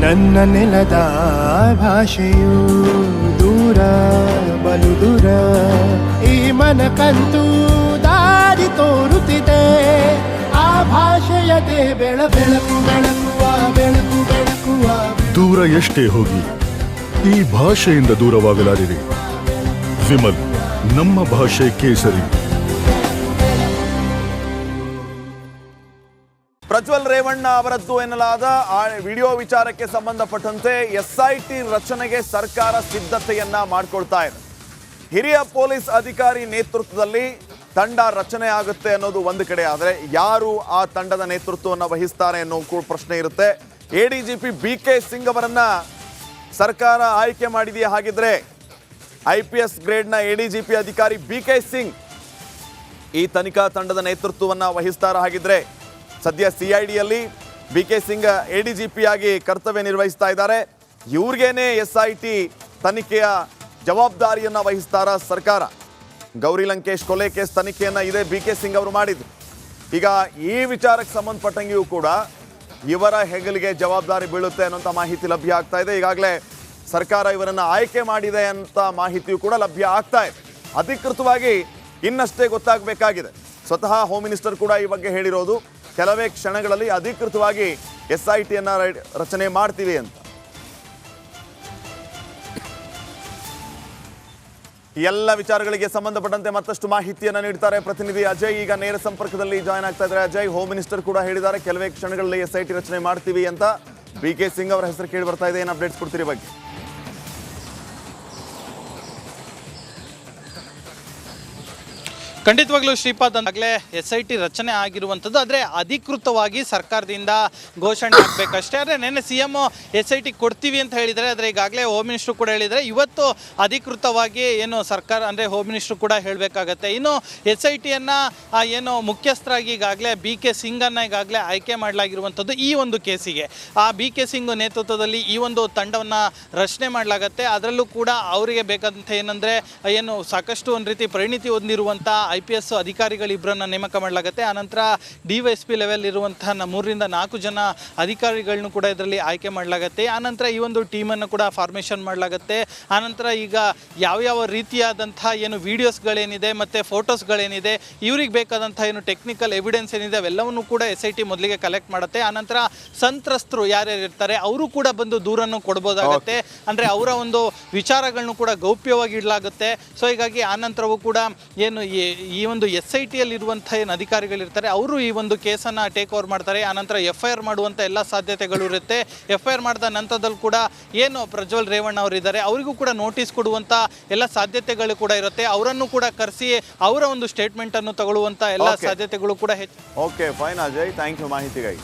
ನನ್ನ ನೆಲದ ಭಾಷೆಯು ದೂರ ಬಲು ದೂರ, ಈ ಮನಕಂತೂ ದಾರಿ ತೋರುತ್ತಿದೆ. ಆ ಭಾಷೆಯದೇ ಬೆಳಕು ಬೆಳಕುವ ಬೆಳಕು ಬೆಳಕುವ. ದೂರ ಎಷ್ಟೇ ಹೋಗಿ ಈ ಭಾಷೆಯಿಂದ ದೂರವಾಗಲಾರಿರಿ. ವಿಮಲ್, ನಮ್ಮ ಭಾಷೆ ಕೇಸರಿ. ಪ್ರಜ್ವಲ್ ರೇವಣ್ಣ ಅವರದ್ದು ಎನ್ನಲಾದ ಆ ವಿಡಿಯೋ ವಿಚಾರಕ್ಕೆ ಸಂಬಂಧಪಟ್ಟಂತೆ SIT ರಚನೆಗೆ ಸರ್ಕಾರ ಸಿದ್ಧತೆಯನ್ನ ಮಾಡಿಕೊಳ್ತಾ ಇದೆ. ಹಿರಿಯ ಪೊಲೀಸ್ ಅಧಿಕಾರಿ ನೇತೃತ್ವದಲ್ಲಿ ತಂಡ ರಚನೆ ಆಗುತ್ತೆ ಅನ್ನೋದು ಒಂದು ಕಡೆ ಆದರೆ ಯಾರು ಆ ತಂಡದ ನೇತೃತ್ವವನ್ನು ವಹಿಸ್ತಾರೆ ಅನ್ನೋ ಕೂಡ ಪ್ರಶ್ನೆ ಇರುತ್ತೆ. ADGP BK ಸಿಂಗ್ ಅವರನ್ನ ಸರ್ಕಾರ ಆಯ್ಕೆ ಮಾಡಿದೆಯಾ? ಹಾಗಿದ್ರೆ IPS ಗ್ರೇಡ್ನ ADGP ಅಧಿಕಾರಿ BK ಸಿಂಗ್ ಈ ತನಿಖಾ ತಂಡದ ನೇತೃತ್ವವನ್ನು ವಹಿಸ್ತಾರ? ಹಾಗಿದ್ರೆ ಸದ್ಯ CIDಯಲ್ಲಿ BK ಸಿಂಗ್ ADGP ಆಗಿ ಕರ್ತವ್ಯ ನಿರ್ವಹಿಸ್ತಾ ಇದ್ದಾರೆ. ಇವ್ರಿಗೇನೆ SIT ತನಿಖೆಯ ಜವಾಬ್ದಾರಿಯನ್ನು ವಹಿಸ್ತಾರ ಸರ್ಕಾರ? ಗೌರಿ ಲಂಕೇಶ್ ಕೊಲೆ ಕೇಸ್ ತನಿಖೆಯನ್ನು ಇದೇ BK ಸಿಂಗ್ ಅವರು ಮಾಡಿದ್ರು. ಈಗ ಈ ವಿಚಾರಕ್ಕೆ ಸಂಬಂಧಪಟ್ಟಂಗೆಯೂ ಕೂಡ ಇವರ ಹೆಗಲಿಗೆ ಜವಾಬ್ದಾರಿ ಬೀಳುತ್ತೆ ಅನ್ನೋಂಥ ಮಾಹಿತಿ ಲಭ್ಯ ಆಗ್ತಾ ಇದೆ. ಈಗಾಗಲೇ ಸರ್ಕಾರ ಇವರನ್ನು ಆಯ್ಕೆ ಮಾಡಿದೆ ಅಂತ ಮಾಹಿತಿಯೂ ಕೂಡ ಲಭ್ಯ ಆಗ್ತಾ ಇದೆ. ಅಧಿಕೃತವಾಗಿ ಇನ್ನಷ್ಟೇ ಗೊತ್ತಾಗಬೇಕಾಗಿದೆ. ಸ್ವತಃ ಹೋಮ್ ಮಿನಿಸ್ಟರ್ ಕೂಡ ಈ ಬಗ್ಗೆ ಹೇಳಿರೋದು, ಕೆಲವೇ ಕ್ಷಣಗಳಲ್ಲಿ ಅಧಿಕೃತವಾಗಿ SITಯನ್ನು ರಚನೆ ಮಾಡ್ತೀವಿ ಅಂತ. ಎಲ್ಲ ವಿಚಾರಗಳಿಗೆ ಸಂಬಂಧಪಟ್ಟಂತೆ ಮತ್ತಷ್ಟು ಮಾಹಿತಿಯನ್ನು ನೀಡ್ತಾರೆ ಪ್ರತಿನಿಧಿ ಅಜಯ್. ಈಗ ನೇರ ಸಂಪರ್ಕದಲ್ಲಿ ಜಾಯ್ನ್ ಆಗ್ತಾ ಇದ್ದಾರೆ ಅಜಯ್. ಹೋಮ್ ಮಿನಿಸ್ಟರ್ ಕೂಡ ಹೇಳಿದ್ದಾರೆ ಕೆಲವೇ ಕ್ಷಣಗಳಲ್ಲಿ SIT ರಚನೆ ಮಾಡ್ತೀವಿ ಅಂತ. BK ಸಿಂಗ್ ಅವರ ಹೆಸರು ಕೇಳಿ ಬರ್ತಾ ಇದೆ. ಏನು ಅಪ್ಡೇಟ್ಸ್ ಕೊಡ್ತೀರಿ ಬಗ್ಗೆ? ಖಂಡಿತವಾಗ್ಲೂ ಶ್ರೀಪಾದ್, ಆಗಲೇ SIT ರಚನೆ ಆಗಿರುವಂಥದ್ದು. ಆದರೆ ಅಧಿಕೃತವಾಗಿ ಸರ್ಕಾರದಿಂದ ಘೋಷಣೆ ಆಗಬೇಕಷ್ಟೇ. ಆದರೆ ನೆನ್ನೆ CM SIT ಕೊಡ್ತೀವಿ ಅಂತ ಹೇಳಿದರೆ, ಆದರೆ ಈಗಾಗಲೇ ಹೋಮ್ ಮಿನಿಸ್ಟ್ರು ಕೂಡ ಹೇಳಿದರೆ ಇವತ್ತು ಅಧಿಕೃತವಾಗಿ ಏನು ಸರ್ಕಾರ ಅಂದರೆ ಹೋಮ್ ಮಿನಿಸ್ಟ್ರು ಕೂಡ ಹೇಳಬೇಕಾಗತ್ತೆ. ಇನ್ನು SITಯನ್ನು ಏನು ಮುಖ್ಯಸ್ಥರಾಗಿ ಈಗಾಗಲೇ BK ಸಿಂಗನ್ನು ಈಗಾಗಲೇ ಆಯ್ಕೆ ಮಾಡಲಾಗಿರುವಂಥದ್ದು ಈ ಒಂದು ಕೇಸಿಗೆ. ಆ BK ಸಿಂಗ್ ನೇತೃತ್ವದಲ್ಲಿ ಈ ಒಂದು ತಂಡವನ್ನು ರಚನೆ ಮಾಡಲಾಗತ್ತೆ. ಅದರಲ್ಲೂ ಕೂಡ ಅವರಿಗೆ ಬೇಕಾದಂಥ ಏನಂದರೆ ಏನು ಸಾಕಷ್ಟು ಒಂದು ರೀತಿ ಪರಿಣಿತಿ ಹೊಂದಿರುವಂಥ IPS ಅಧಿಕಾರಿಗಳಿಬ್ಬರನ್ನ ನೇಮಕ ಮಾಡಲಾಗುತ್ತೆ. ಆನಂತರ DYSP ಲೆವೆಲ್ ಇರುವಂತಹ 3 ರಿಂದ 4 ಜನ ಅಧಿಕಾರಿಗಳನ್ನು ಕೂಡ ಇದರಲ್ಲಿ ಆಯ್ಕೆ ಮಾಡಲಾಗುತ್ತೆ. ಆನಂತರ ಈ ಒಂದು ಟೀಮನ್ನು ಕೂಡ ಫಾರ್ಮೇಷನ್ ಮಾಡಲಾಗುತ್ತೆ. ಆನಂತರ ಈಗ ಯಾವ ರೀತಿಯಾದಂಥ ಏನು ವಿಡಿಯೋಸ್ಗಳೇನಿದೆ ಮತ್ತು ಫೋಟೋಸ್ಗಳೇನಿದೆ, ಇವ್ರಿಗೆ ಬೇಕಾದಂಥ ಏನು ಟೆಕ್ನಿಕಲ್ ಎವಿಡೆನ್ಸ್ ಏನಿದೆ ಅವೆಲ್ಲವನ್ನೂ ಕೂಡ SIT ಮೊದಲಿಗೆ ಕಲೆಕ್ಟ್ ಮಾಡುತ್ತೆ. ಆನಂತರ ಸಂತ್ರಸ್ತರು ಯಾರ್ಯಾರು ಇರ್ತಾರೆ ಅವರು ಕೂಡ ಬಂದು ದೂರನ್ನು ಕೊಡ್ಬೋದಾಗತ್ತೆ. ಅಂದರೆ ಅವರ ಒಂದು ವಿಚಾರಗಳನ್ನು ಕೂಡ ಗೌಪ್ಯವಾಗಿ ಇಡಲಾಗುತ್ತೆ. ಸೊ ಹೀಗಾಗಿ ಆನಂತರವೂ ಕೂಡ ಏನು ಈ ಒಂದು SITಯಲ್ಲಿ ಇರುವಂಥ ಏನು ಅಧಿಕಾರಿಗಳಿರ್ತಾರೆ ಅವರು ಈ ಒಂದು ಕೇಸನ್ನು ಟೇಕ್ ಓವರ್ ಮಾಡ್ತಾರೆ. ಆನಂತರ FIR ಮಾಡುವಂಥ ಎಲ್ಲ ಸಾಧ್ಯತೆಗಳು ಇರುತ್ತೆ. FIR ಮಾಡಿದ ನಂತರದಲ್ಲಿ ಕೂಡ ಏನು ಪ್ರಜ್ವಲ್ ರೇವಣ್ಣ ಅವರಿದ್ದಾರೆ ಅವರಿಗೂ ಕೂಡ ನೋಟಿಸ್ ಕೊಡುವಂಥ ಎಲ್ಲ ಸಾಧ್ಯತೆಗಳು ಕೂಡ ಇರುತ್ತೆ. ಅವರನ್ನು ಕೂಡ ಕರೆಸಿ ಅವರ ಒಂದು ಸ್ಟೇಟ್ಮೆಂಟನ್ನು ತಗೊಳ್ಳುವಂಥ ಎಲ್ಲ ಸಾಧ್ಯತೆಗಳು ಕೂಡ ಹೆಚ್ಚು. Okay, fine Ajay, thank you ಮಾಹಿತಿಗಾಗಿ.